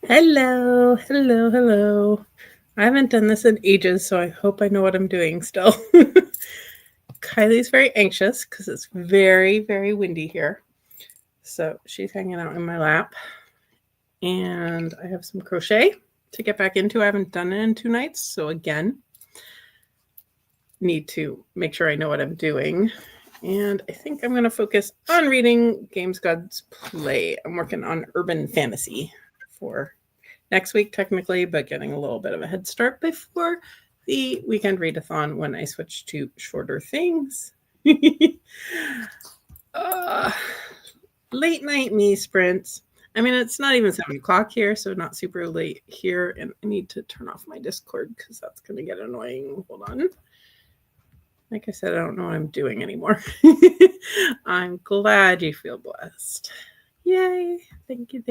Hello, hello, hello. I haven't done this in ages, so I hope I know what I'm doing still. Kylie's very anxious because it's very, very windy here. So she's hanging out in my lap. And I have some crochet to get back into. I haven't done it in 2 nights. So again, need to make sure I know what I'm doing. And I think I'm going to focus on reading Games God's Play. I'm working on urban fantasy for next week, technically, but getting a little bit of a head start before the weekend readathon when I switch to shorter things. uh, Late night me sprints. I mean, it's not even 7 o'clock here, so not super late here. And I need to turn off my Discord because that's going to get annoying. Hold on. Like I said, I don't know what I'm doing anymore. I'm glad you feel blessed. Yay. Thank you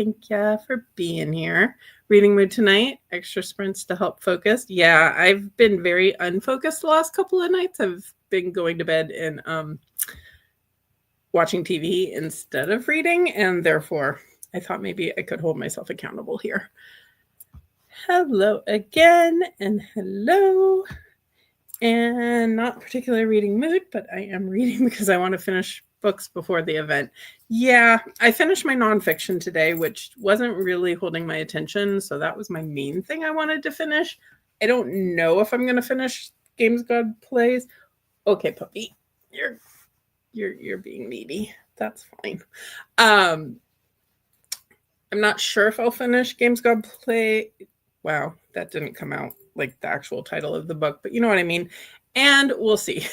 for being here. Reading mood tonight, extra sprints to help focus. Yeah, I've been very unfocused the last couple of nights. I've been going to bed and watching TV instead of reading, and therefore I thought maybe I could hold myself accountable here. Hello again, and hello. And not particularly reading mood, but I am reading because I want to finish books before the event. Yeah, I finished my nonfiction today, which wasn't really holding my attention. So that was my main thing I wanted to finish. I don't know if I'm going to finish Games God Plays. Okay, puppy, you're being needy. That's fine. I'm not sure if I'll finish Games God Play. Wow, that didn't come out like the actual title of the book, but you know what I mean. And we'll see.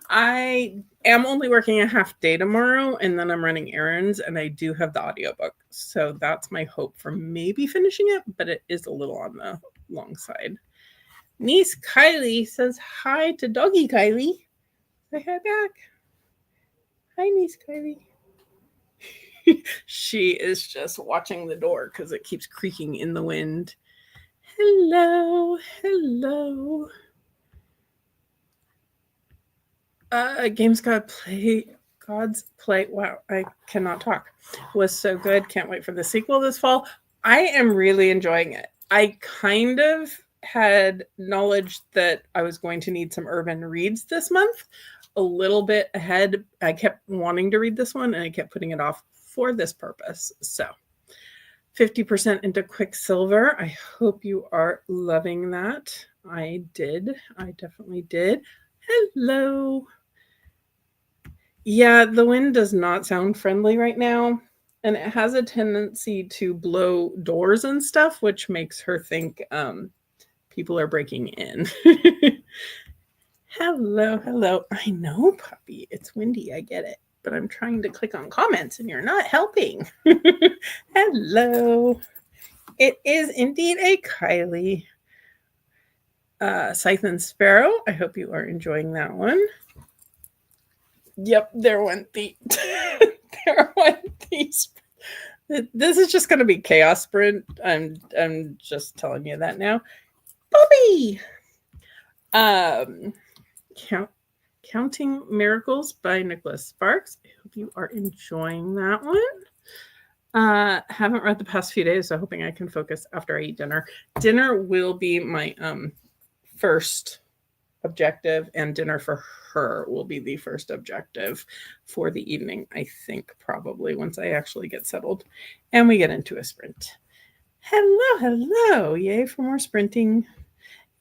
I am only working a half day tomorrow, and then I'm running errands, and I do have the audiobook. So that's my hope for maybe finishing it, but it is a little on the long side. Niece Kylie says hi to doggy Kylie. Say hi back. Hi, niece Kylie. She is just watching the door because it keeps creaking in the wind. Hello, hello. Games God's Play. Wow, I cannot talk. Was so good. Can't wait for the sequel this fall. I am really enjoying it. I kind of had knowledge that I was going to need some urban reads this month, a little bit ahead. I kept wanting to read this one and I kept putting it off for this purpose. So 50% into Quicksilver. I hope you are loving that. I did. I definitely did. Hello. Yeah, the wind does not sound friendly right now. And it has a tendency to blow doors and stuff, which makes her think people are breaking in. Hello, hello. I know, puppy. It's windy. I get it. But I'm trying to click on comments and you're not helping. Hello. It is indeed a Kylie. Scythe and Sparrow. I hope you are enjoying that one. Yep, there went the there went these. This is just going to be chaos sprint. I'm just telling you that now. Bobby. Counting Miracles by Nicholas Sparks. I hope you are enjoying that one. Haven't read the past few days, so hoping I can focus after I eat dinner. Dinner will be my first objective, and dinner for her will be the first objective for the evening, I think, probably once I actually get settled and we get into a sprint. Hello, hello. Yay for more sprinting.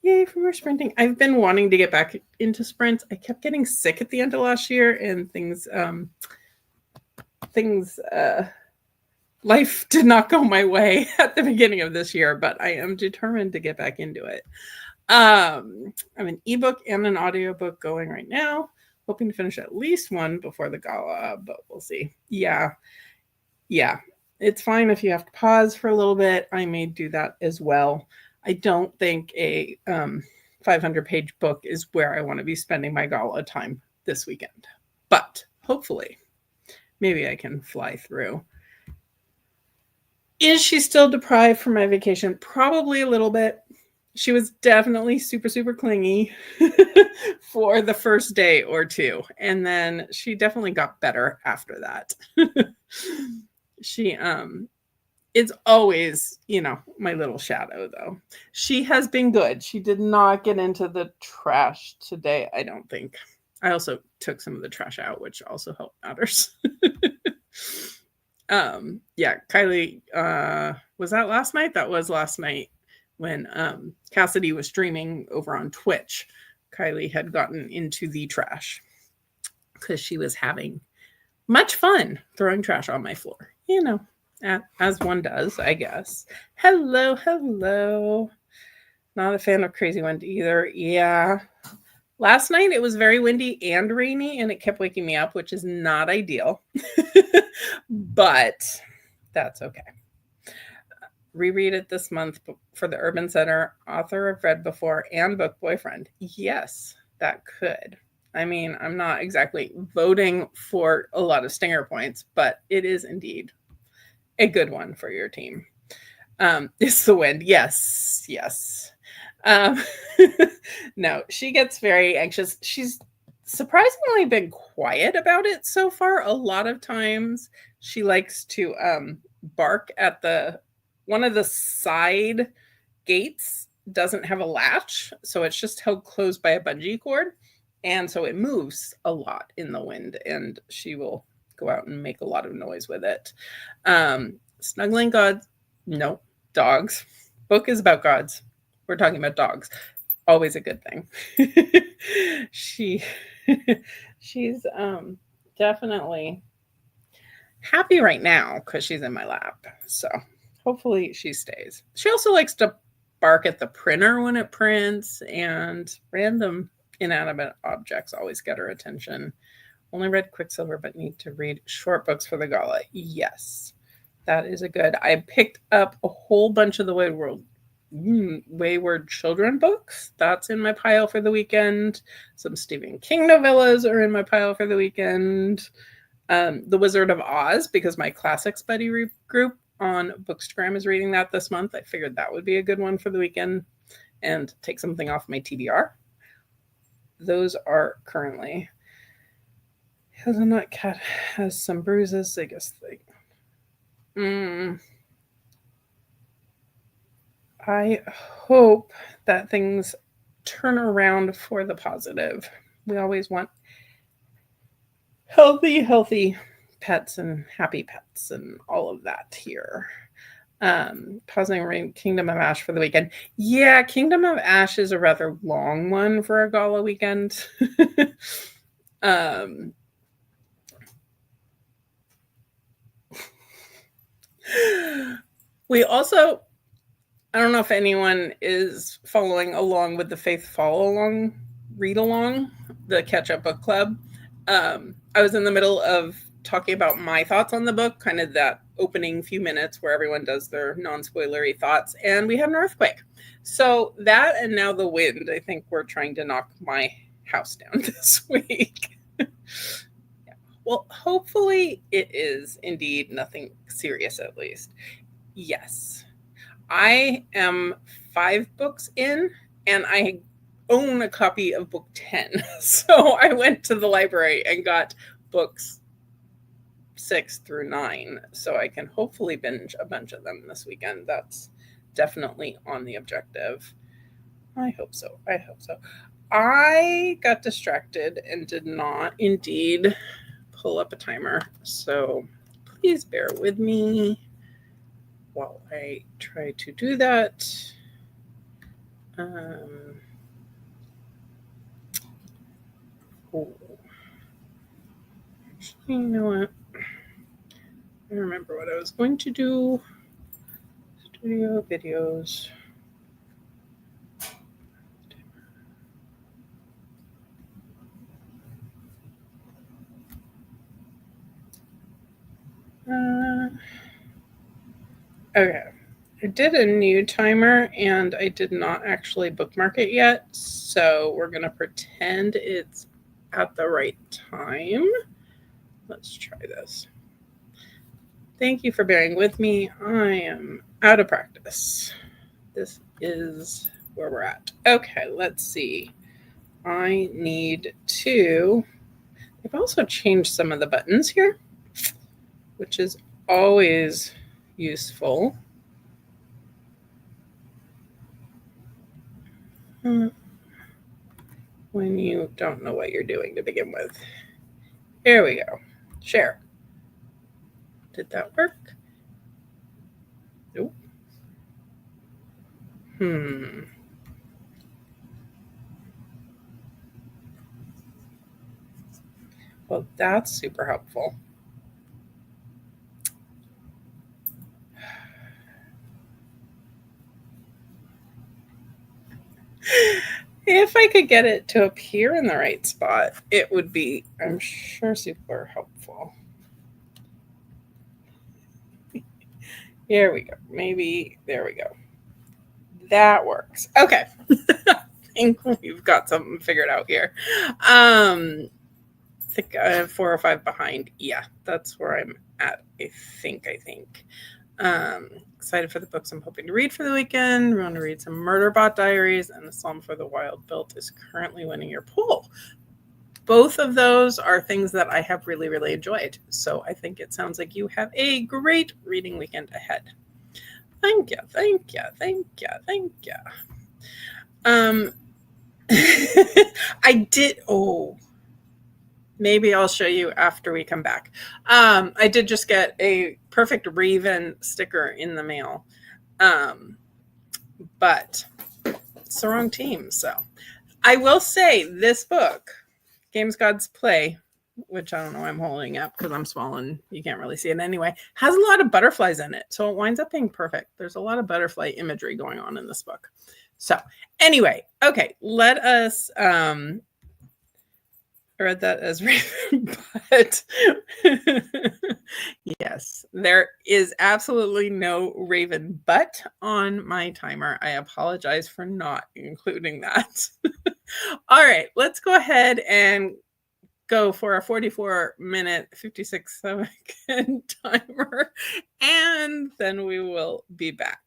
Yay for more sprinting. I've been wanting to get back into sprints. I kept getting sick at the end of last year and life did not go my way at the beginning of this year, but I am determined to get back into it. I'm an ebook and an audiobook going right now, hoping to finish at least one before the gala, but we'll see. Yeah. It's fine if you have to pause for a little bit. I may do that as well. I don't think a 500-page book is where I want to be spending my gala time this weekend, but hopefully maybe I can fly through. Is she still deprived from my vacation? Probably a little bit. She was definitely super, super clingy for the first day or two. And then she definitely got better after that. She It's always, my little shadow, though. She has been good. She did not get into the trash today, I don't think. I also took some of the trash out, which also helped matters. Yeah, Kylie, was that last night? That was last night when Cassidy was streaming over on Twitch. Kylie had gotten into the trash because she was having much fun throwing trash on my floor. As one does, I guess. Hello, hello. Not a fan of crazy wind either. Yeah. Last night it was very windy and rainy, and it kept waking me up, which is not ideal. But that's okay. Reread it this month for the Urban Center, author of Read Before and Book Boyfriend. Yes, that could. I mean, I'm not exactly voting for a lot of stinger points, but it is indeed a good one for your team. It's the wind. Yes, yes. No, she gets very anxious. She's surprisingly been quiet about it so far. A lot of times she likes to bark at one of the side gates doesn't have a latch, so it's just held closed by a bungee cord, and so it moves a lot in the wind, and she will go out and make a lot of noise with it. Snuggling gods, no. Dogs. Book is about gods. We're talking about dogs. Always a good thing. She's definitely happy right now because she's in my lap. So hopefully she stays. She also likes to bark at the printer when it prints, and random inanimate objects always get her attention. Only read Quicksilver, but need to read short books for the gala. Yes, that is a good. I picked up a whole bunch of the Wayward Children books. That's in my pile for the weekend. Some Stephen King novellas are in my pile for the weekend. The Wizard of Oz, because my classics buddy group on Bookstagram is reading that this month. I figured that would be a good one for the weekend and take something off my TBR. Those are currently. Hazelnut Cat has some bruises. I guess I hope that things turn around for the positive. We always want healthy pets and happy pets and all of that here. Pausing Kingdom of Ash for the weekend. Yeah, Kingdom of Ash is a rather long one for a gala weekend. We also, I don't know if anyone is following along with the Faith Follow Along read along, the Catch Up Book Club. I was in the middle of talking about my thoughts on the book, kind of that opening few minutes where everyone does their non-spoilery thoughts, and we had an earthquake. So that, and now the wind, I think we're trying to knock my house down this week. Yeah. Well, hopefully it is indeed nothing serious, at least. Yes. I am 5 books in, and I own a copy of book 10. So I went to the library and got books 6 through 9, so I can hopefully binge a bunch of them this weekend. That's definitely on the objective. I hope so. I got distracted and did not indeed pull up a timer, so please bear with me while I try to do that. Actually, you know what? I remember what I was going to do. Studio videos. Okay. I did a new timer and I did not actually bookmark it yet. So we're going to pretend it's at the right time. Let's try this. Thank you for bearing with me. I am out of practice. This is where we're at. Okay, let's see. I need to. They've also changed some of the buttons here, which is always useful. When you don't know what you're doing to begin with. Here we go. Share. Did that work? Nope. Well, that's super helpful. If I could get it to appear in the right spot, it would be, I'm sure, super helpful. Here we go. Maybe, there we go. That works. Okay. I think we've got something figured out here. I think 4 or 5 behind. Yeah, that's where I'm at. I think. Excited for the books I'm hoping to read for the weekend. We want to read some Murderbot Diaries, and The Psalm for the Wild Built is currently winning your poll. Both of those are things that I have really, really enjoyed. So I think it sounds like you have a great reading weekend ahead. Thank you, thank you, thank you, thank you. I did. Oh, maybe I'll show you after we come back. I did just get a Perfect Raven sticker in the mail, but it's the wrong team. So I will say this book, Games Gods Play, which I don't know why I'm holding up because I'm small and you can't really see it anyway, has a lot of butterflies in it. So it winds up being perfect. There's a lot of butterfly imagery going on in this book. So anyway, okay, let us I read that as Raven, but yes, there is absolutely no Raven but on my timer. I apologize for not including that. All right, let's go ahead and go for a 44-minute, 56-second timer, and then we will be back.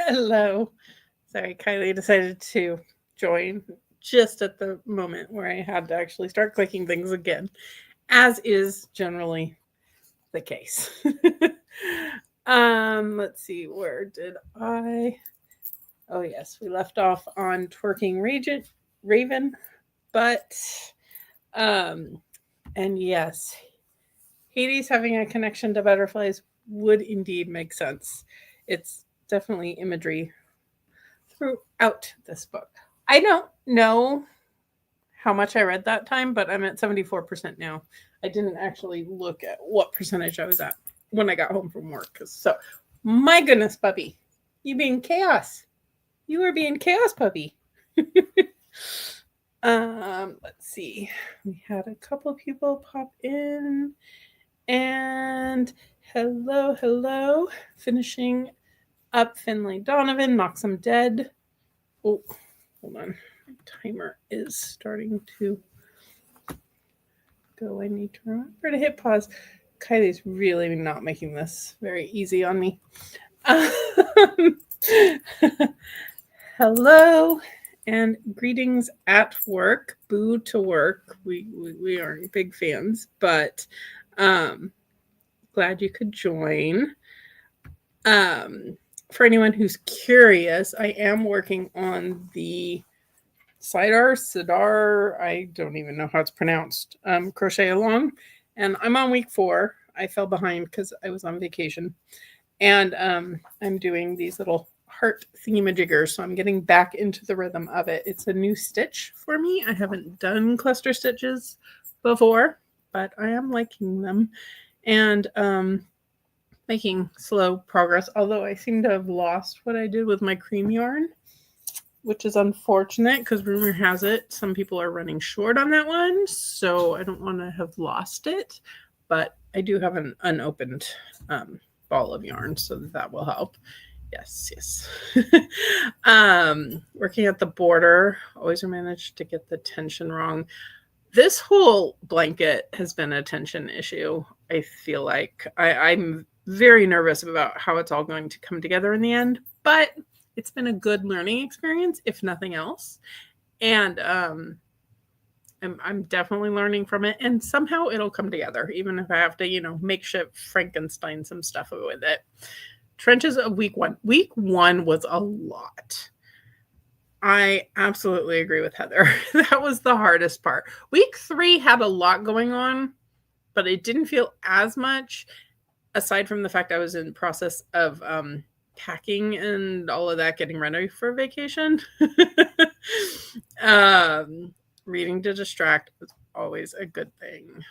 Hello. Sorry, Kylie decided to join just at the moment where I had to actually start clicking things again, as is generally the case. Let's see, where did I? Oh yes, we left off on twerking raven, but um, and yes, Hades having a connection to butterflies would indeed make sense. It's definitely imagery throughout this book. I don't know how much I read that time, but I'm at 74% now. I didn't actually look at what percentage I was at when I got home from work. So, my goodness, puppy, you being chaos. You were being chaos, puppy. Let's see. We had a couple people pop in, and hello. Finishing up Finley Donovan knocks him dead. Oh, hold on. My timer is starting to go. I need to remember to hit pause. Kylie's really not making this very easy on me. Hello and greetings at work. Boo to work. We aren't big fans, but glad you could join. For anyone who's curious, I am working on the Sidar, I don't even know how it's pronounced, crochet along. And I'm on week 4. I fell behind because I was on vacation. And I'm doing these little heart thingamajiggers. So I'm getting back into the rhythm of it. It's a new stitch for me. I haven't done cluster stitches before, but I am liking them. And making slow progress, although I seem to have lost what I did with my cream yarn, which is unfortunate because rumor has it some people are running short on that one. So I don't want to have lost it, but I do have an unopened ball of yarn, so that will help. Yes. Working at the border, always managed to get the tension wrong. This whole blanket has been a tension issue. I feel like I'm very nervous about how it's all going to come together in the end, but it's been a good learning experience, if nothing else. And I'm definitely learning from it, and somehow it'll come together, even if I have to, makeshift Frankenstein some stuff with it. Trenches of week 1. Week 1 was a lot. I absolutely agree with Heather. That was the hardest part. Week 3 had a lot going on, but it didn't feel as much, aside from the fact I was in process of packing and all of that, getting ready for vacation. Reading to distract was always a good thing.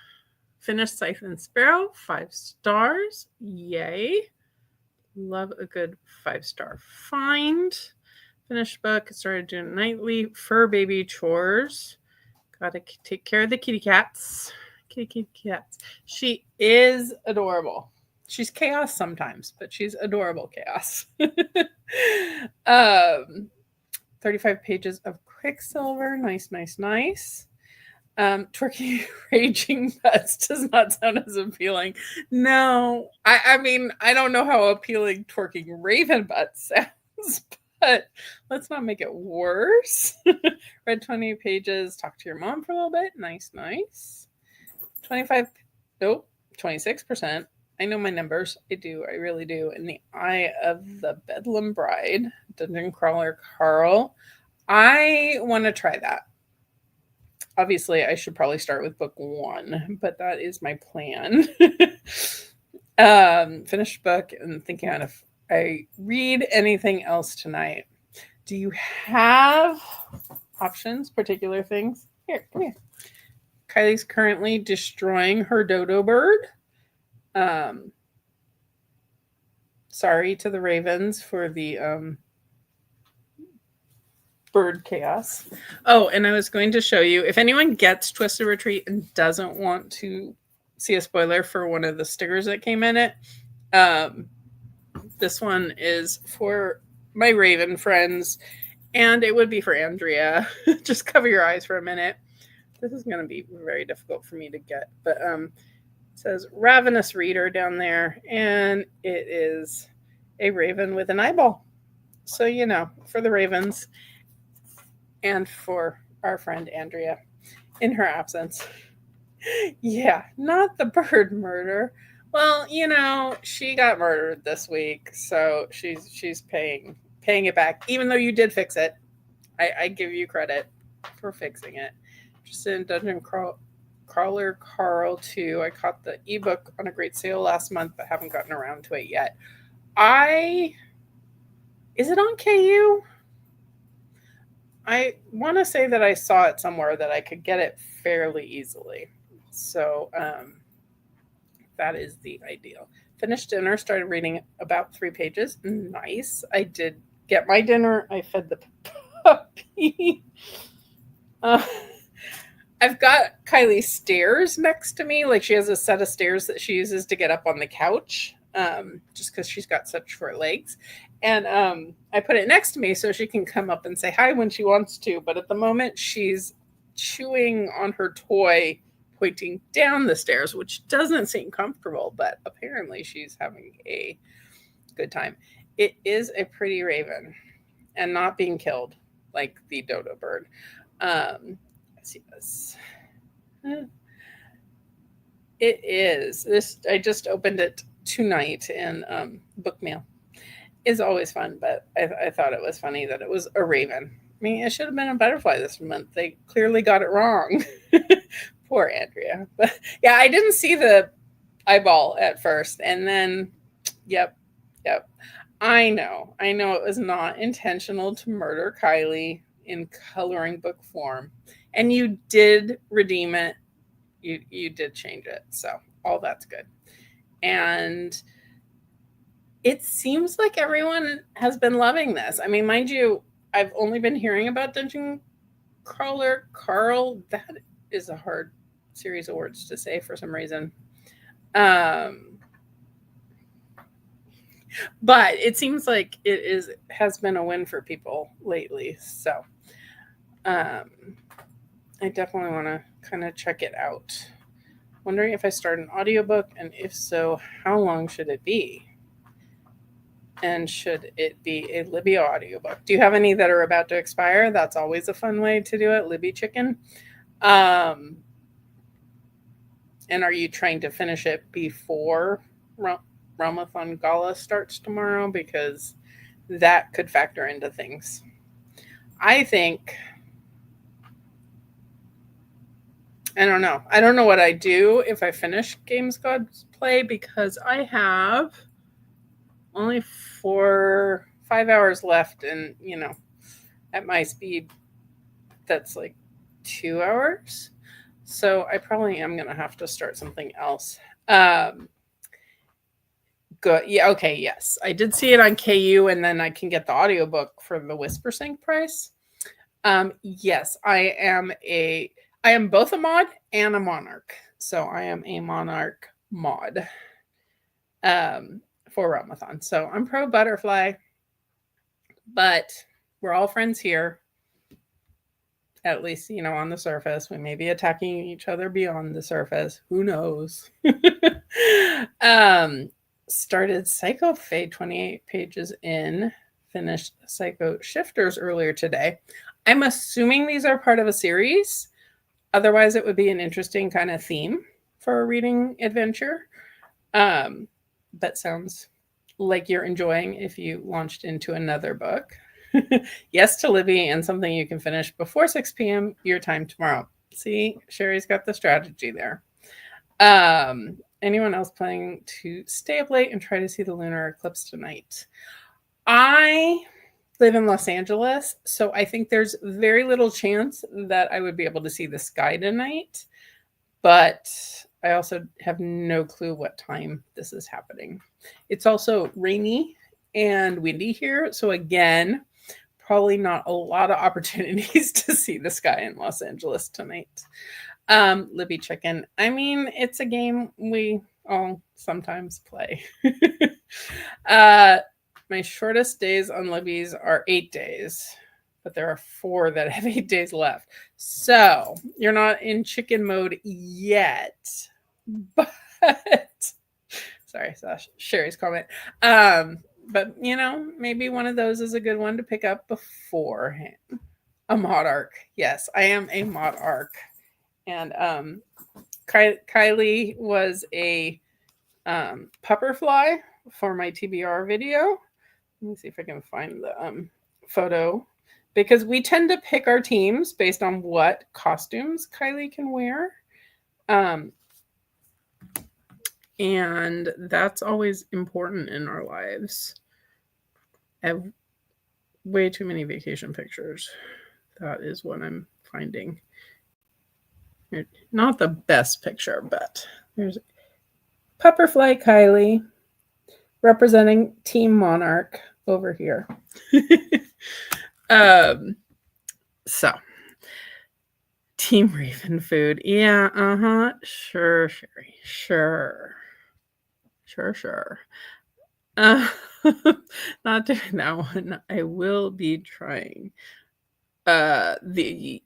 Finished Scythe and Sparrow, 5 stars. Yay. Love a good 5-star find. Finished book. Started doing nightly fur baby chores. Gotta take care of the kitty cats. Kitty cats. She is adorable. She's chaos sometimes, but she's adorable chaos. 35 pages of Quicksilver. Nice. Twerking Raging Pets does not sound as appealing. No, I mean, I don't know how appealing Twerking Raven Butts sounds, but let's not make it worse. Read 20 pages. Talk to your mom for a little bit. Nice. 26%. I know my numbers. I do. I really do. In the Eye of the Bedlam Bride, Dungeon Crawler Carl. I want to try that. Obviously, I should probably start with book 1, but that is my plan. Finished book and thinking on if I read anything else tonight. Do you have options, particular things? Here, come here. Kylie's currently destroying her dodo bird. Sorry to the ravens for the bird chaos. Oh, and I was going to show you, if anyone gets Twisted Retreat and doesn't want to see a spoiler for one of the stickers that came in it, this one is for my raven friends, and it would be for Andrea. Just cover your eyes for a minute. This is going to be very difficult for me to get, but it says Ravenous Reader down there, and it is a raven with an eyeball. So, for the Ravens and for our friend Andrea in her absence. Yeah, not the bird murder. Well, she got murdered this week, so she's paying it back. Even though you did fix it, I give you credit for fixing it. Just in Crawler Carl 2. I caught the ebook on a great sale last month, but haven't gotten around to it yet. Is it on KU? I want to say that I saw it somewhere that I could get it fairly easily. So that is the ideal. Finished dinner, started reading about 3 pages. Nice. I did get my dinner. I fed the puppy. Uh, I've got Kylie's stairs next to me. Like she has a set of stairs that she uses to get up on the couch, just because she's got such short legs. And I put it next to me so she can come up and say hi when she wants to. But at the moment, she's chewing on her toy, pointing down the stairs, which doesn't seem comfortable, but apparently she's having a good time. It is a pretty raven and not being killed like the dodo bird. Yes. It is. I just opened it tonight, and book mail is always fun, but I thought it was funny that it was a raven. I mean, it should have been a butterfly this month. They clearly got it wrong. Poor Andrea. But yeah, I didn't see the eyeball at first, and then, yep. I know it was not intentional to murder Kylie in coloring book form, and you did redeem it. You did change it, so all that's good. And it seems like everyone has been loving this. I mean, mind you, I've only been hearing about Dungeon Crawler Carl. That is a hard series of words to say for some reason. But it seems like has been a win for people lately. So I definitely want to kind of check it out. Wondering if I start an audiobook, and if so, how long should it be? And should it be a Libby audiobook? Do you have any that are about to expire? That's always a fun way to do it, Libby chicken. And are you trying to finish it before Realmathon Gala starts tomorrow? Because that could factor into things. I don't know. I don't know what I do if I finish Games God's Play, because I have only 5 hours left, and at my speed that's like 2 hours, so I probably am gonna have to start something else. Good. Yeah, okay, yes, I did see it on KU, and then I can get the audiobook for the Whisper Sync price. Yes, I am both a mod and a monarch, so I am a monarch mod for Realmathon. So I'm pro butterfly, but we're all friends here. At least, on the surface. We may be attacking each other beyond the surface. Who knows? Started Psycho Fade 28 pages in. Finished Psycho Shifters earlier today. I'm assuming these are part of a series. Otherwise, it would be an interesting kind of theme for a reading adventure. But sounds like you're enjoying if you launched into another book. Yes to Libby, and something you can finish before 6 p.m. your time tomorrow. See, Sherry's got the strategy there. Anyone else planning to stay up late and try to see the lunar eclipse tonight? I live in Los Angeles, so I think there's very little chance that I would be able to see the sky tonight, but I also have no clue what time this is happening. It's also rainy and windy here, so again, probably not a lot of opportunities to see the sky in Los Angeles tonight. Libby Chicken. I mean, it's a game we all sometimes play. My shortest days on Libby's are 8 days, but there are 4 that have 8 days left. So you're not in chicken mode yet, but sorry, Sherry's comment. But, maybe one of those is a good one to pick up beforehand. A mod arc. Yes, I am a mod arc. And Kylie was a pupperfly for my TBR video. Let me see if I can find the photo. Because we tend to pick our teams based on what costumes Kylie can wear. And that's always important in our lives. I have way too many vacation pictures. That is what I'm finding. Not the best picture, but there's Pupperfly Kylie representing Team Monarch over here. So Team Raven Food. Yeah, Sure, Sherry. Sure. Not doing that one. I will be trying. Okay,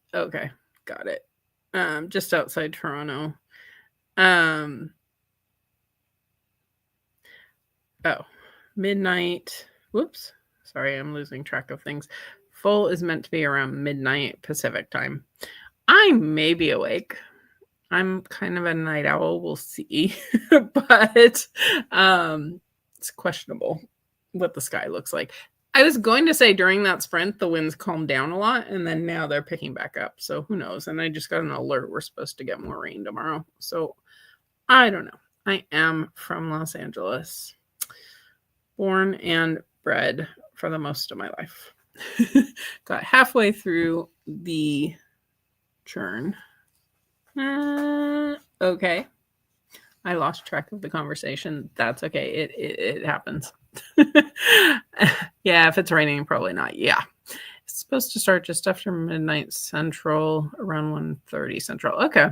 got it. Just outside Toronto. Midnight. Whoops. Sorry, I'm losing track of things. Full is meant to be around midnight Pacific time. I may be awake. I'm kind of a night owl. We'll see. But it's questionable what the sky looks like. I was going to say during that sprint, the winds calmed down a lot, and then now they're picking back up. So who knows? And I just got an alert. We're supposed to get more rain tomorrow. So I don't know. I am from Los Angeles. Born and bred for the most of my life. Got halfway through the churn. Okay. I lost track of the conversation. That's okay. It happens. Yeah, if it's raining, probably not. Yeah. It's supposed to start just after midnight Central, around 1:30 Central. Okay.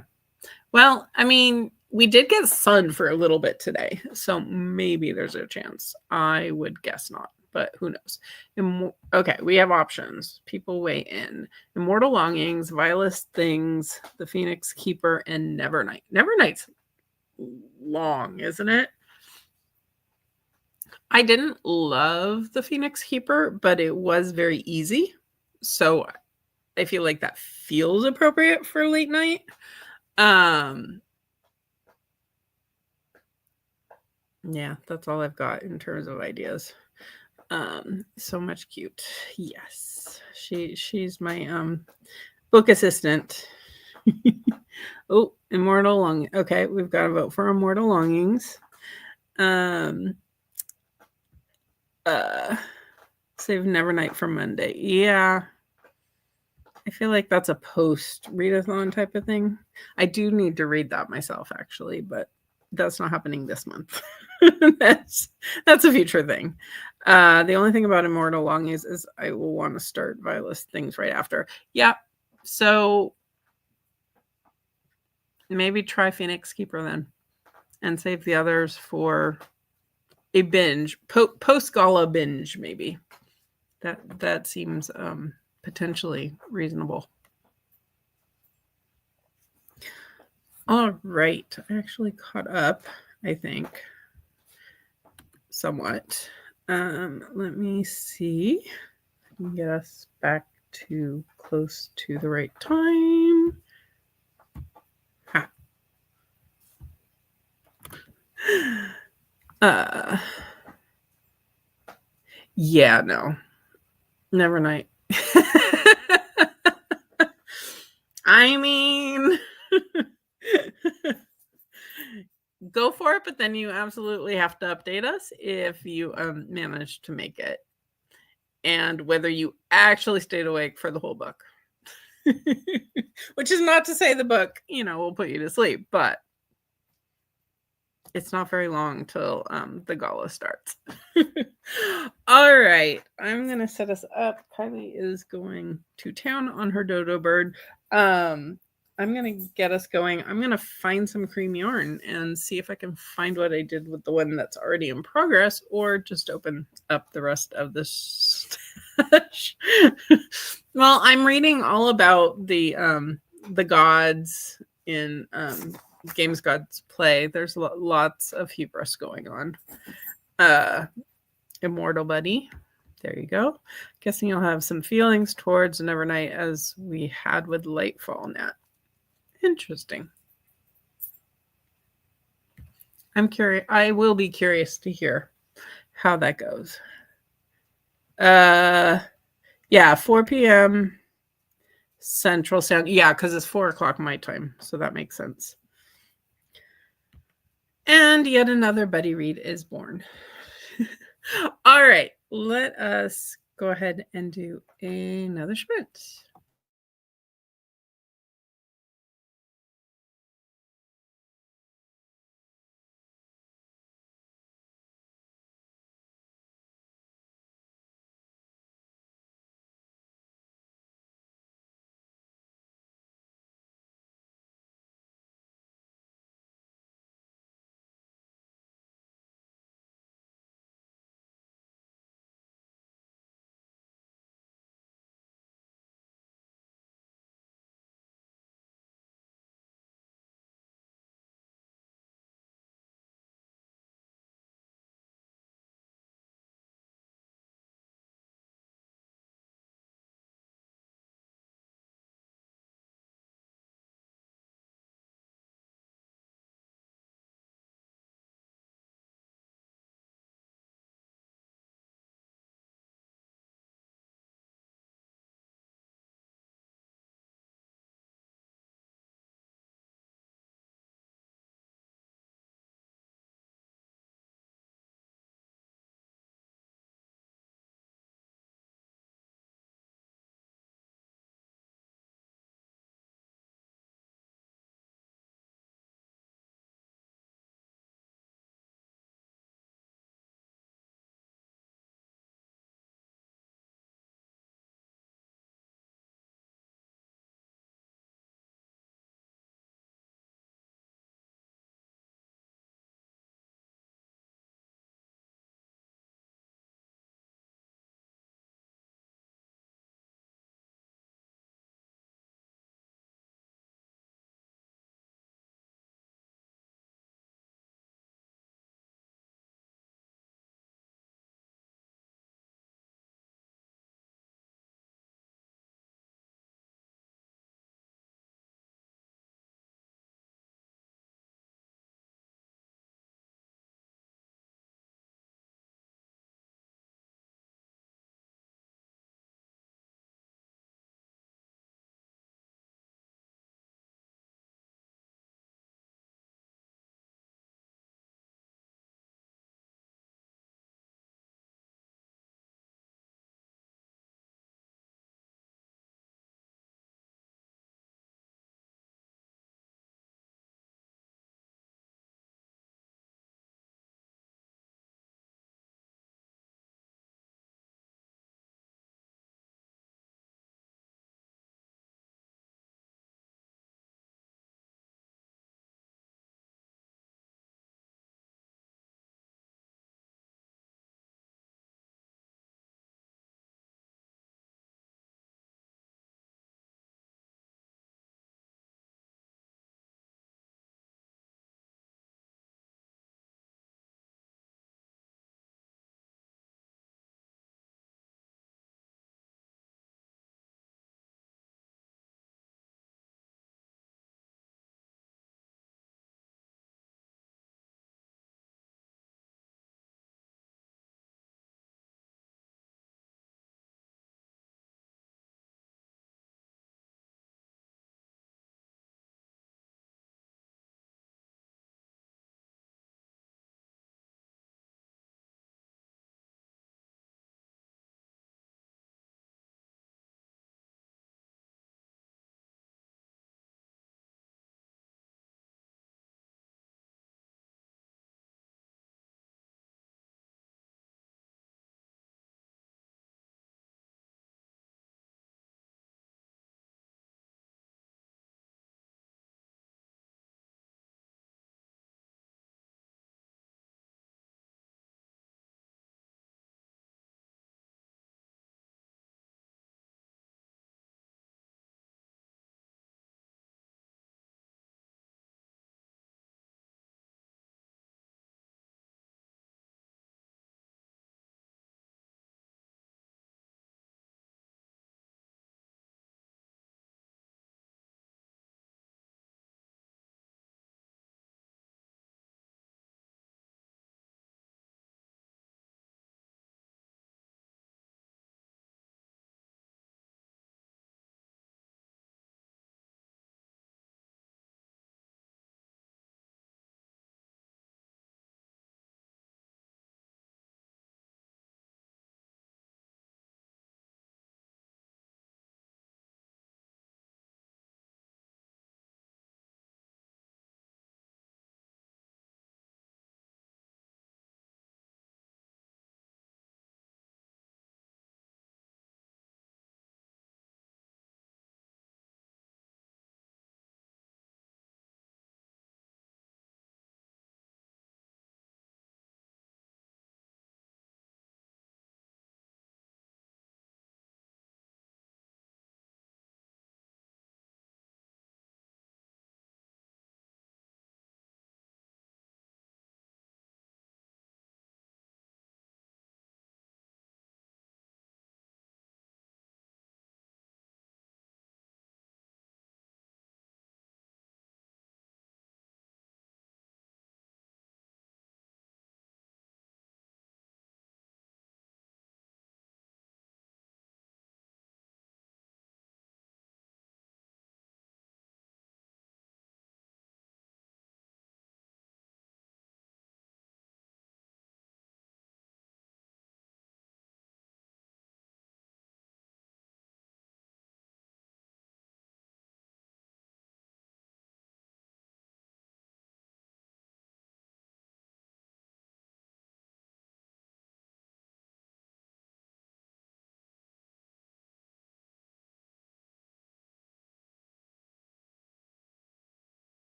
Well, I mean, we did get sun for a little bit today, so maybe there's a chance. I would guess not, but who knows? Okay, we have options. People weigh in. Immortal Longings, Vilest Things, The Phoenix Keeper, and Nevernight. Nevernight's long, isn't it? I didn't love The Phoenix Keeper, but it was very easy. So I feel like that feels appropriate for late night. Yeah, that's all I've got in terms of ideas. So much cute. Yes. She's my book assistant. Oh, Immortal Longings. Okay, we've got to vote for Immortal Longings. Save Nevernight for Monday. Yeah. I feel like that's a post-readathon type of thing. I do need to read that myself, actually, but that's not happening this month. that's a future thing. The only thing about Immortal Longings is I will want to start Vilest Things right after. Yeah. So maybe try Phoenix Keeper then and save the others for a binge, post-gala binge, maybe. That seems potentially reasonable. All right. I actually caught up, I think, somewhat. Let me see if I can get us back to close to the right time. Yeah, no. Nevernight. I mean, go for it, but then you absolutely have to update us if you manage to make it. And whether you actually stayed awake for the whole book. Which is not to say the book, will put you to sleep, but it's not very long till the gala starts. All right. I'm going to set us up. Kylie is going to town on her dodo bird. I'm going to get us going. I'm going to find some cream yarn and see if I can find what I did with the one that's already in progress, or just open up the rest of this stash. Well, I'm reading all about the gods in Games Gods Play. There's lots of hubris going on. Immortal buddy. There you go. Guessing you'll have some feelings towards Nevernight as we had with Lightfall Nat. Interesting. I'm curious. I will be curious to hear how that goes. Yeah, 4 p.m. Central Standard. Yeah, because it's 4 o'clock my time, so that makes sense. And yet another buddy read is born. All right, let us go ahead and do another sprint.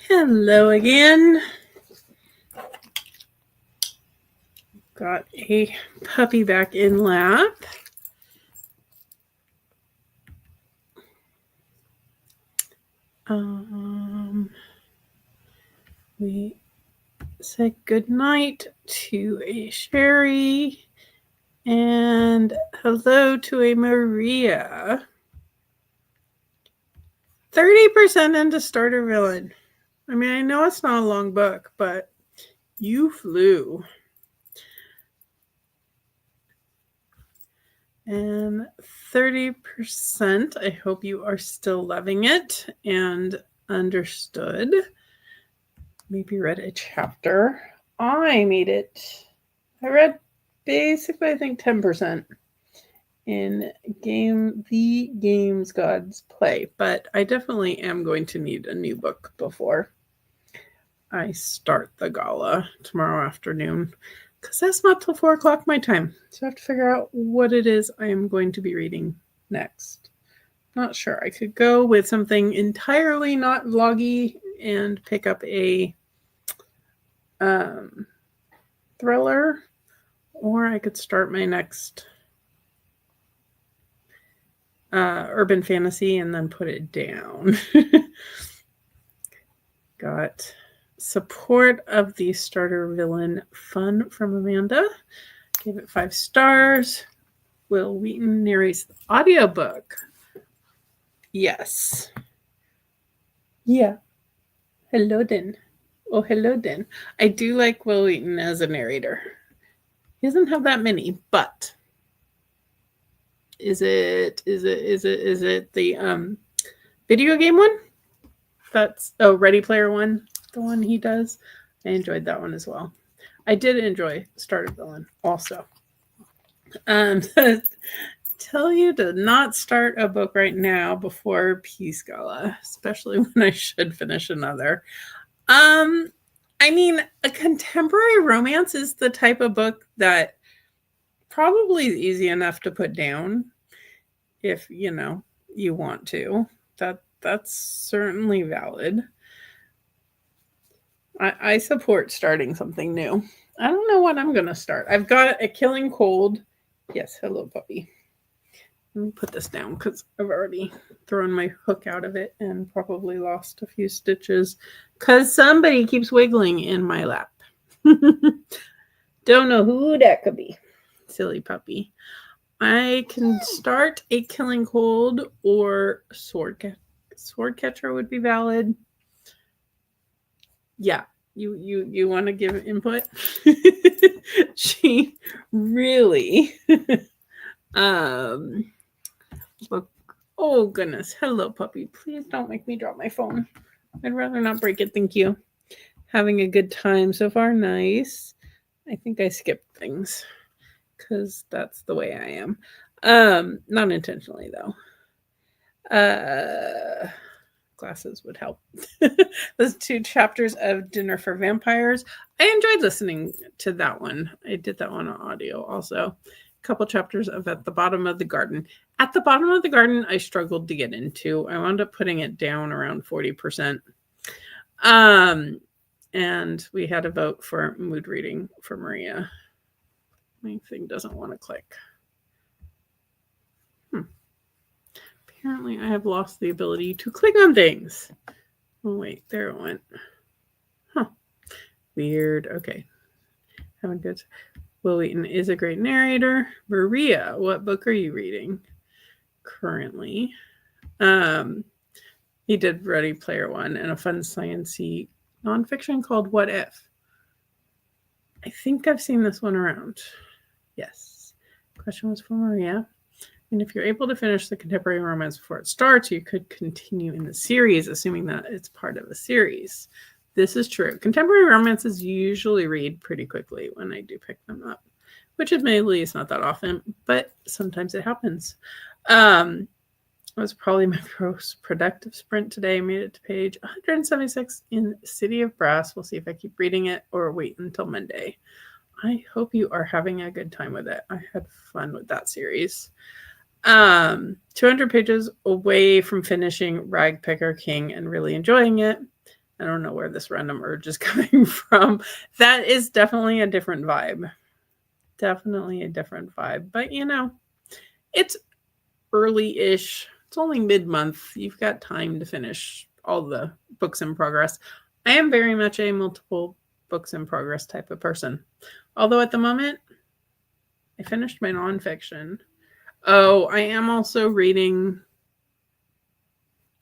Hello again. Got a puppy back in lap. We said goodnight to a Sherry and hello to a Maria. 30% into Starter Villain. I mean, I know it's not a long book, but you flew. And 30%, I hope you are still loving it and understood. Maybe read a chapter. I made it. I read basically, I think 10% in the games gods play, but I definitely am going to need a new book before I start the gala tomorrow afternoon, because that's not till 4 o'clock my time. So I have to figure out what it is I am going to be reading next. Not sure. I could go with something entirely not vloggy and pick up a thriller, or I could start my next urban fantasy and then put it down. Got support of the Starter Villain fun from Amanda. Gave it 5 stars. Will Wheaton narrates the audiobook. Yes. Yeah. Hello, then. Oh, hello, then. I do like Will Wheaton as a narrator. He doesn't have that many, but is it the video game one? That's Ready Player One, the one he does. I enjoyed that one as well. I did enjoy Starter Villain also. Tell you to not start a book right now before Peace Gala, especially when I should finish another. I mean, a contemporary romance is the type of book that probably is easy enough to put down if you want to. That's certainly valid. I support starting something new. I don't know what I'm gonna start. I've got a Killing Cold. Yes, hello puppy. Let me put this down because I've already thrown my hook out of it and probably lost a few stitches because somebody keeps wiggling in my lap. Don't know who that could be. Silly puppy. I can start a Killing Cold or Sword Catcher would be valid. Yeah, you want to give input? She really look. Oh goodness, hello puppy. Please don't make me drop my phone. I'd rather not break it, thank you. Having a good time so far. Nice. I think I skipped things because that's the way I am. Not intentionally though. Glasses would help. Those 2 chapters of Dinner for Vampires. I enjoyed listening to that one. I did that one on audio also. A couple chapters of At the Bottom of the Garden. At the Bottom of the Garden, I struggled to get into. I wound up putting it down around 40%. And we had a vote for mood reading for Maria. My thing doesn't want to click. Apparently I have lost the ability to click on things. Oh, wait, there it went. Huh. Weird. Okay. Having good. Will Wheaton is a great narrator. Maria, what book are you reading currently? He did Ready Player One and a fun science-y nonfiction called What If? I think I've seen this one around. Yes. Question was for Maria. And if you're able to finish the contemporary romance before it starts, you could continue in the series, assuming that it's part of a series. This is true. Contemporary romances usually read pretty quickly when I do pick them up, which admittedly is not that often, but sometimes it happens. It was probably my most productive sprint today. Made it to page 176 in City of Brass. We'll see if I keep reading it or wait until Monday. I hope you are having a good time with it. I had fun with that series. 200 pages away from finishing Ragpicker King and really enjoying it. I don't know where this random urge is coming from. That is definitely a different vibe. Definitely a different vibe. But it's early-ish. It's only mid-month. You've got time to finish all the books in progress. I am very much a multiple books in progress type of person. Although at the moment, I finished my nonfiction. Oh, I am also reading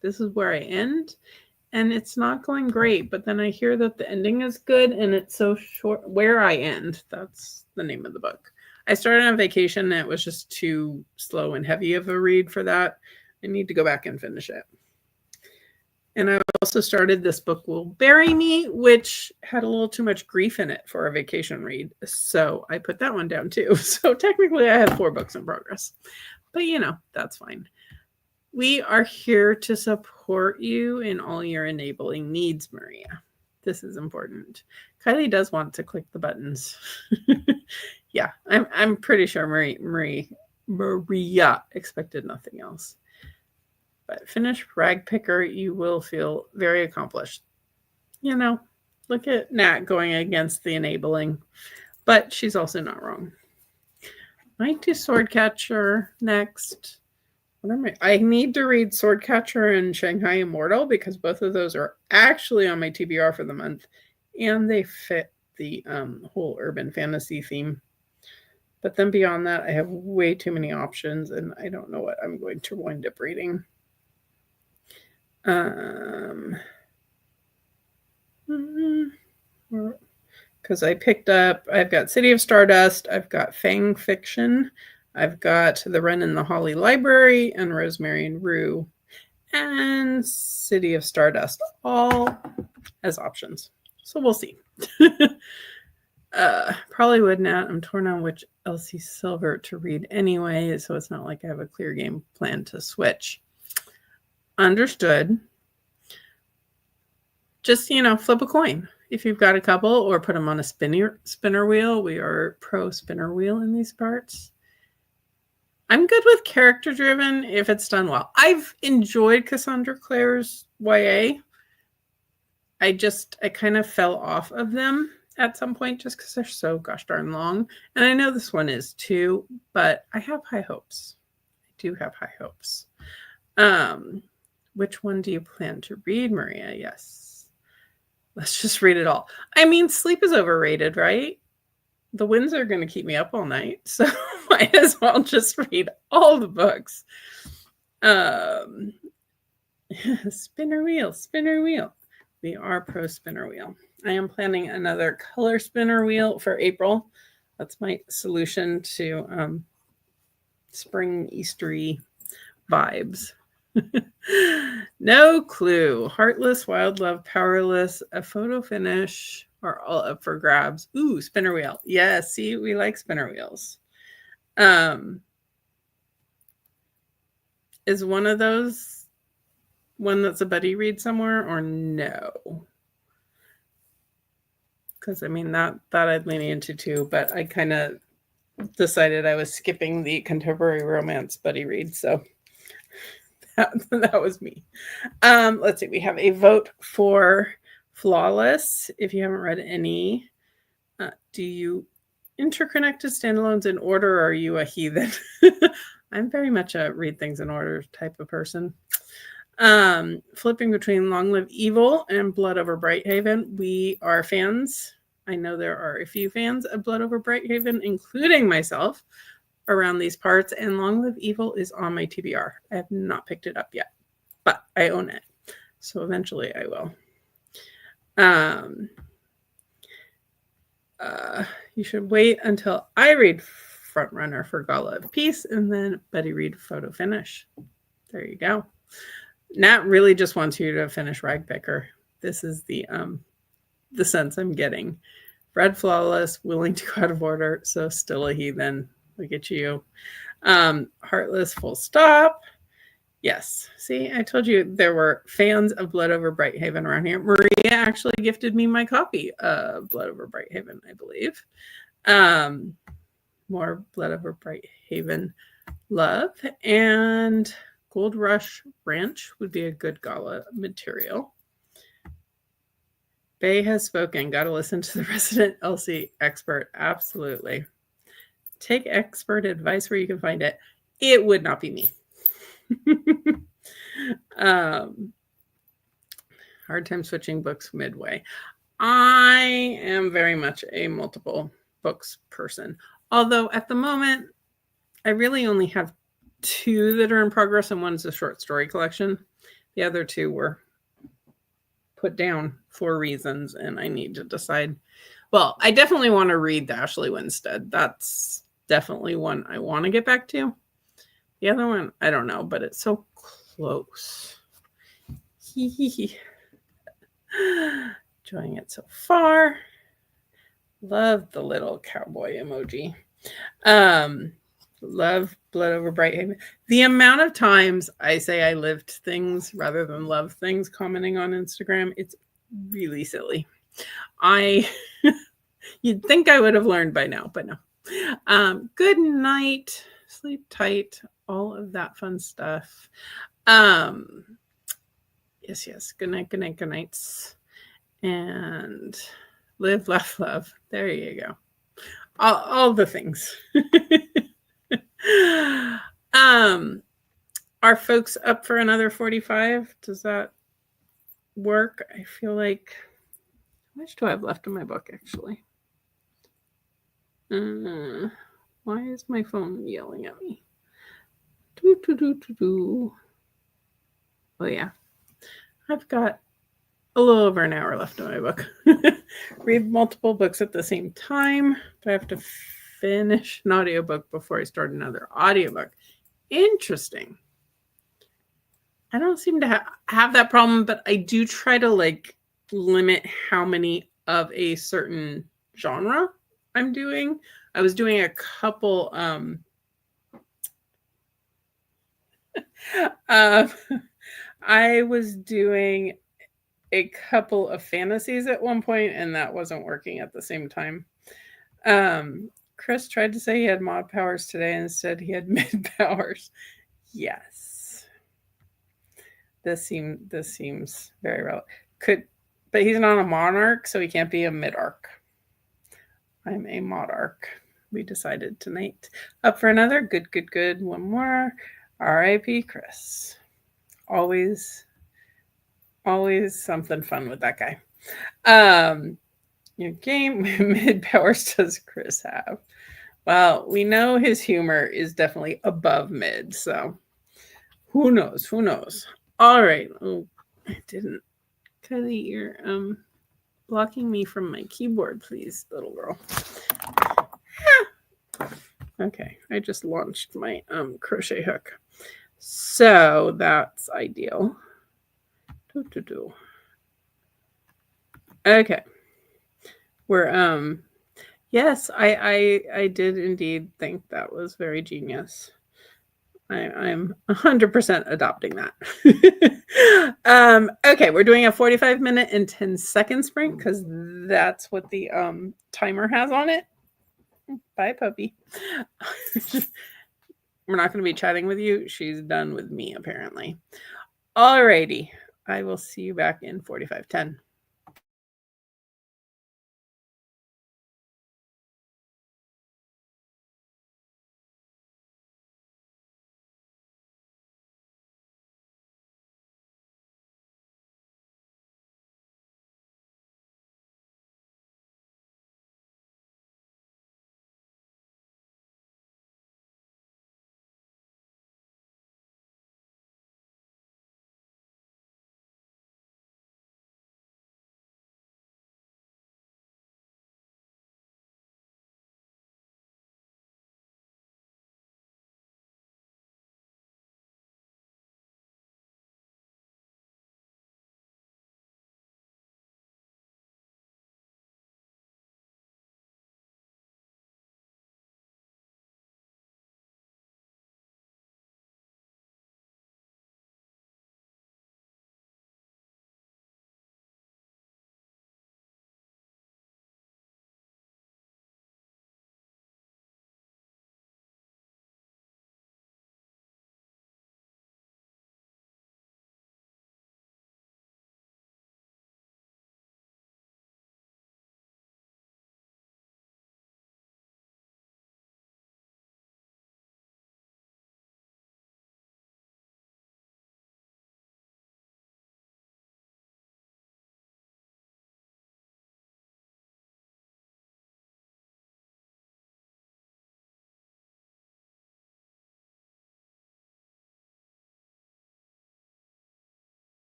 This Is Where I End, and it's not going great, but then I hear that the ending is good and it's so short. Where I End, that's the name of the book. I started on vacation and it was just too slow and heavy of a read for that. I need to go back and finish it. And I also started This Book Will Bury Me, which had a little too much grief in it for a vacation read. So I put that one down too. So technically I have 4 books in progress. But that's fine. We are here to support you in all your enabling needs, Maria. This is important. Kylie does want to click the buttons. Yeah, I'm pretty sure Maria expected nothing else. But finish Rag Picker, you will feel very accomplished. Look at Nat going against the enabling, but she's also not wrong. Might do Swordcatcher next. I need to read Swordcatcher and Shanghai Immortal because both of those are actually on my TBR for the month, and they fit the whole urban fantasy theme. But then beyond that, I have way too many options, and I don't know what I'm going to wind up reading. Because I've got City of Stardust, I've got Fang Fiction, I've got The Wren and the Holly Library, and Rosemary and Rue, and City of Stardust, all as options. So we'll see. Probably would not. I'm torn on which Elsie Silver to read anyway, so it's not like I have a clear game plan to switch. Understood. Just, flip a coin. If you've got a couple, or put them on a spinner wheel. We are pro spinner wheel in these parts. I'm good with character driven if it's done well. I've enjoyed Cassandra Clare's YA. I kind of fell off of them at some point just because they're so gosh darn long. And I know this one is too, but I have high hopes. I do have high hopes. Which one do you plan to read, Maria? Yes. Let's just read it all. I mean, sleep is overrated, right? The winds are going to keep me up all night, so might as well just read all the books. Spinner wheel. We are pro spinner wheel. I am planning another color spinner wheel for April. That's my solution to spring Eastery vibes. No clue. Heartless, Wild Love, Powerless, a photo finish are all up for grabs. Ooh, spinner wheel. Yeah, see, we like spinner wheels. Is one of those one that's a buddy read somewhere or no? Because I mean that I'd lean into too, but I kind of decided I was skipping the contemporary romance buddy read, so that was me. Let's see. We have a vote for Flawless. If you haven't read any, do you interconnect to standalones in order, or are you a heathen? I'm very much a read things in order type of person. Flipping between Long Live Evil and Blood Over Brighthaven. We are fans. I know there are a few fans of Blood Over Brighthaven, including myself, around these parts, and Long Live Evil is on my TBR. I have not picked it up yet, but I own it, so eventually I will. You should wait until I read Frontrunner for Gala of Peace, and then Buddy read Photo Finish. There you go. Nat really just wants you to finish Ragpicker. This is the sense I'm getting. Read Flawless, willing to go out of order, so still a heathen. Look at you. Heartless, full stop. Yes. See, I told you there were fans of Blood Over Brighthaven around here. Maria actually gifted me my copy of Blood Over Brighthaven, I believe. More Blood Over Brighthaven love. And Gold Rush Ranch would be a good gala material. Faye has spoken. Got to listen to the resident Elsie expert. Absolutely. Take expert advice where you can find it. It would not be me. Hard time switching books midway. I am very much a multiple books person. Although at the moment, I really only have 2 that are in progress, and one's a short story collection. The other 2 were put down for reasons, and I need to decide. Well, I definitely want to read the Ashley Winstead. That's definitely one I want to get back to. The other one, I don't know, but it's so close. Enjoying it so far. Love the little cowboy emoji. Love Blood Over Bright Haven. The amount of times I say I lived things rather than love things commenting on Instagram, it's really silly. You'd think I would have learned by now, but no. Good night. Sleep tight. All of that fun stuff. Yes. Good night, good night, good nights. And live, laugh, love. There you go. All the things. Are folks up for another 45? Does that work? I feel like, how much do I have left in my book, actually? Why is my phone yelling at me? Oh, yeah. I've got a little over an hour left in my book. Read multiple books at the same time, but I have to finish an audiobook before I start another audiobook. Interesting. I don't seem to have that problem, but I do try to limit how many of a certain genre I'm doing. I was doing a couple I was doing a couple of fantasies at one point, and that wasn't working at the same time. Chris tried to say he had mod powers today and said he had mid powers. Yes. This seems very relevant. But he's not a monarch, so he can't be a mid-arc. I'm a mod-arc. We decided tonight. Up for another. Good. One more. R.I.P. Chris. Always something fun with that guy. Your game mid powers does Chris have? Well, we know his humor is definitely above mid, so who knows? All right. Oh, I didn't. Cuddy, you're blocking me from my keyboard, please, little girl. Okay, I just launched my crochet hook. So that's ideal. Okay. We're yes, I did indeed think that was very genius. I'm 100% adopting that. Okay, we're doing a 45-minute and 10-second sprint because that's what the timer has on it. Bye, puppy. We're not going to be chatting with you. She's done with me, apparently. Alrighty. I will see you back in 45:10.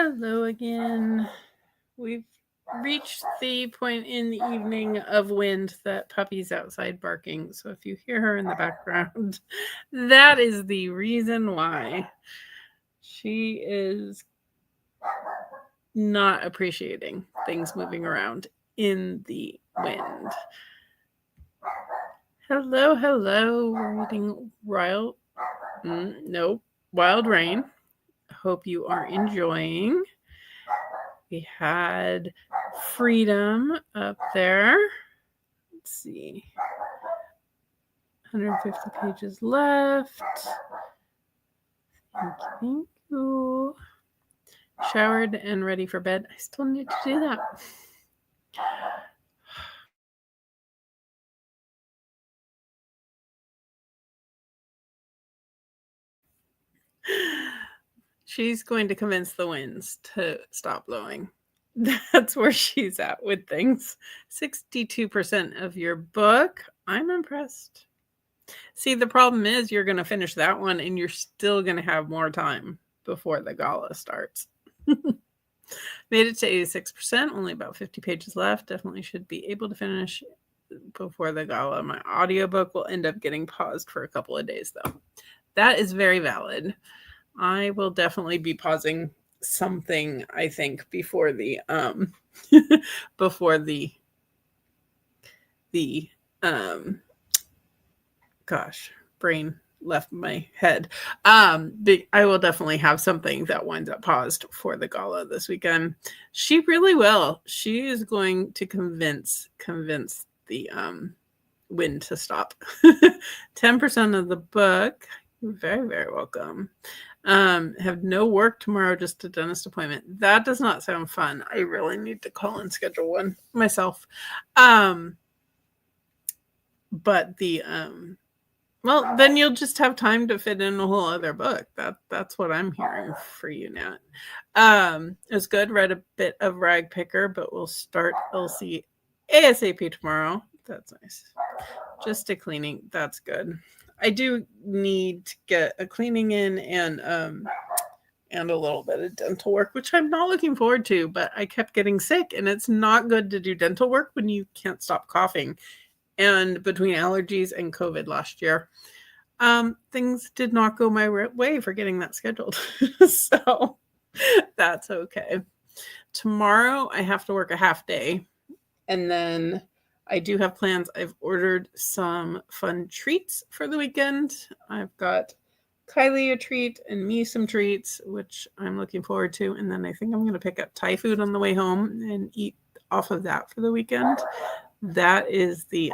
Hello again. We've reached the point in the evening of wind that Puppy's outside barking. So if you hear her in the background, that is the reason why. She is not appreciating things moving around in the wind. Hello, hello. We're reading Wild Rain. Hope you are enjoying. We had Freedom up there. Let's see. 150 pages left. Thank you. Showered and ready for bed. I still need to do that. She's going to convince the winds to stop blowing. That's where she's at with things. 62% of your book. I'm impressed. See, the problem is you're going to finish that one and you're still going to have more time before the gala starts. Made it to 86%, only about 50 pages left. Definitely should be able to finish before the gala. My audiobook will end up getting paused for a couple of days, though. That is very valid. I will definitely be pausing something, I think, before the brain left my head. I will definitely have something that winds up paused for the gala this weekend. She really will. She is going to convince the wind to stop. 10% of the book. You're very, very welcome. Have no work tomorrow, just a dentist appointment. That does not sound fun. I really need to call and schedule one myself. But the well, then you'll just have time to fit in a whole other book. That's what I'm hearing for you now. It was good. Read a bit of Rag Picker, but we'll start Elsie ASAP tomorrow. That's nice. Just a cleaning. That's good. I do need to get a cleaning in and a little bit of dental work, which I'm not looking forward to, but I kept getting sick, and it's not good to do dental work when you can't stop coughing. And between allergies and COVID last year, things did not go my way for getting that scheduled. So that's okay. Tomorrow I have to work a half day, and then I do have plans. I've ordered some fun treats for the weekend. I've got Kylie a treat and me some treats, which I'm looking forward to. And then I think I'm going to pick up Thai food on the way home and eat off of that for the weekend. That is the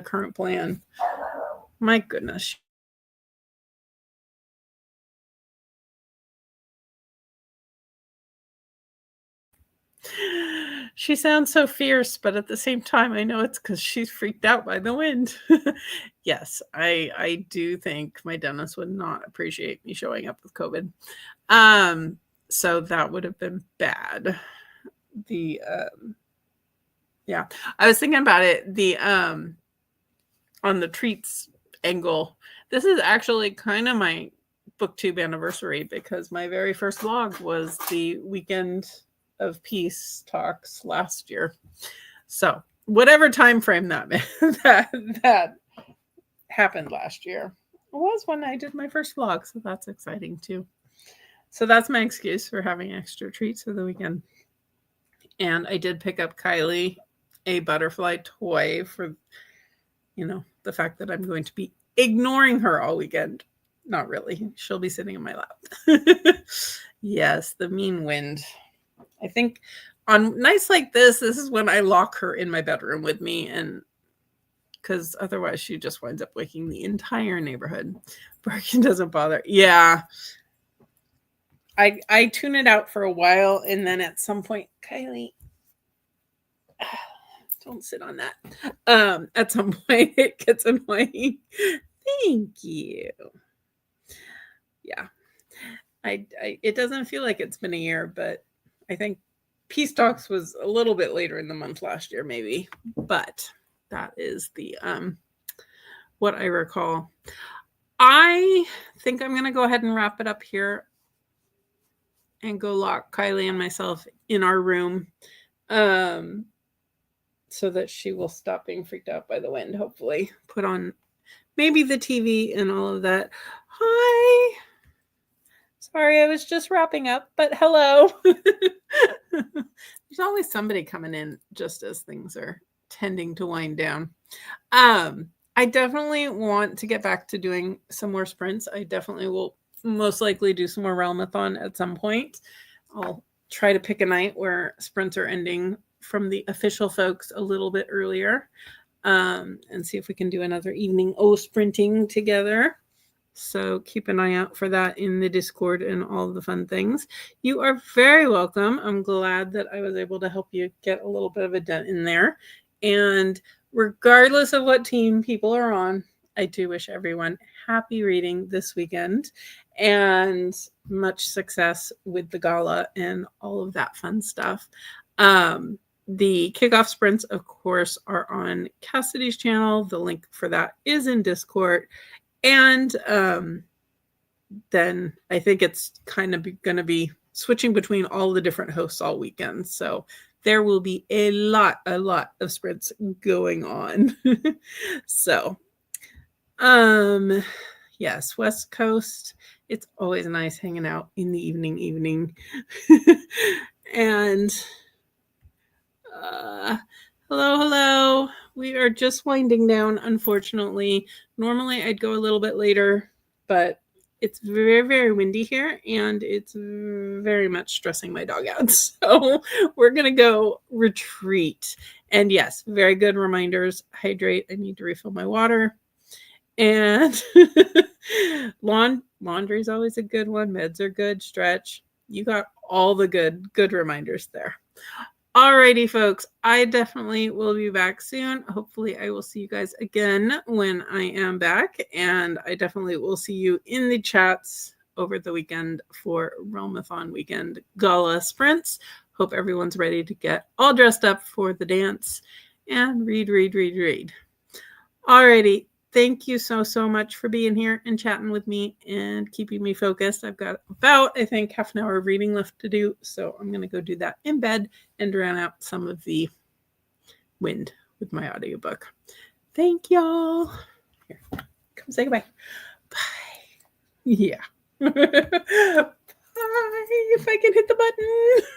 current plan. My goodness. She sounds so fierce, but at the same time, I know it's because she's freaked out by the wind. Yes, I do think my dentist would not appreciate me showing up with COVID. So that would have been bad. Yeah, I was thinking about it. On the treats angle, this is actually kind of my booktube anniversary because my very first vlog was the weekend of peace talks last year. So whatever time frame that that happened last year was when I did my first vlog. So that's exciting too. So that's my excuse for having extra treats for the weekend. And I did pick up Kylie a butterfly toy for, the fact that I'm going to be ignoring her all weekend. Not really. She'll be sitting in my lap. Yes, the mean wind. I think on nights like this is when I lock her in my bedroom with me, and because otherwise she just winds up waking the entire neighborhood. Barking doesn't bother. Yeah. I tune it out for a while, and then at some point, Kylie, don't sit on that. At some point it gets annoying. Thank you. Yeah. It doesn't feel like it's been a year, but I think Peace Talks was a little bit later in the month last year, maybe. But that is the what I recall. I think I'm going to go ahead and wrap it up here. and go lock Kylie and myself in our room so that she will stop being freaked out by the wind, hopefully. Put on maybe the TV and all of that. Hi. Sorry, I was just wrapping up, but hello. There's always somebody coming in just as things are tending to wind down. I definitely want to get back to doing some more sprints. I definitely will most likely do some more Realmathon at some point. I'll try to pick a night where sprints are ending from the official folks a little bit earlier, and see if we can do another evening sprinting together. So keep an eye out for that in the Discord and all the fun things. You are very welcome. I'm glad that I was able to help you get a little bit of a dent in there. And regardless of what team people are on, I do wish everyone happy reading this weekend and much success with the gala and all of that fun stuff. The kickoff sprints, of course, are on Cassidy's channel. The link for that is in Discord. And then I think it's kind of going to be switching between all the different hosts all weekend. So there will be a lot of sprints going on. So, yes, West Coast. It's always nice hanging out in the evening. And hello. We are just winding down, unfortunately. Normally, I'd go a little bit later, but it's very windy here, and it's very much stressing my dog out. So we're going to go retreat. And yes, very good reminders. Hydrate. I need to refill my water. And laundry is always a good one. Meds are good. Stretch. You got all the good reminders there. Alrighty, folks, I definitely will be back soon. Hopefully, I will see you guys again when I am back, and I definitely will see you in the chats over the weekend for Realmathon weekend gala sprints. Hope everyone's ready to get all dressed up for the dance and read. Alrighty. Thank you so much for being here and chatting with me and keeping me focused. I've got about, I think, half an hour of reading left to do. So I'm going to go do that in bed and drown out some of the wind with my audiobook. Thank y'all. Here, come say goodbye. Bye. Yeah. Bye. If I can hit the button.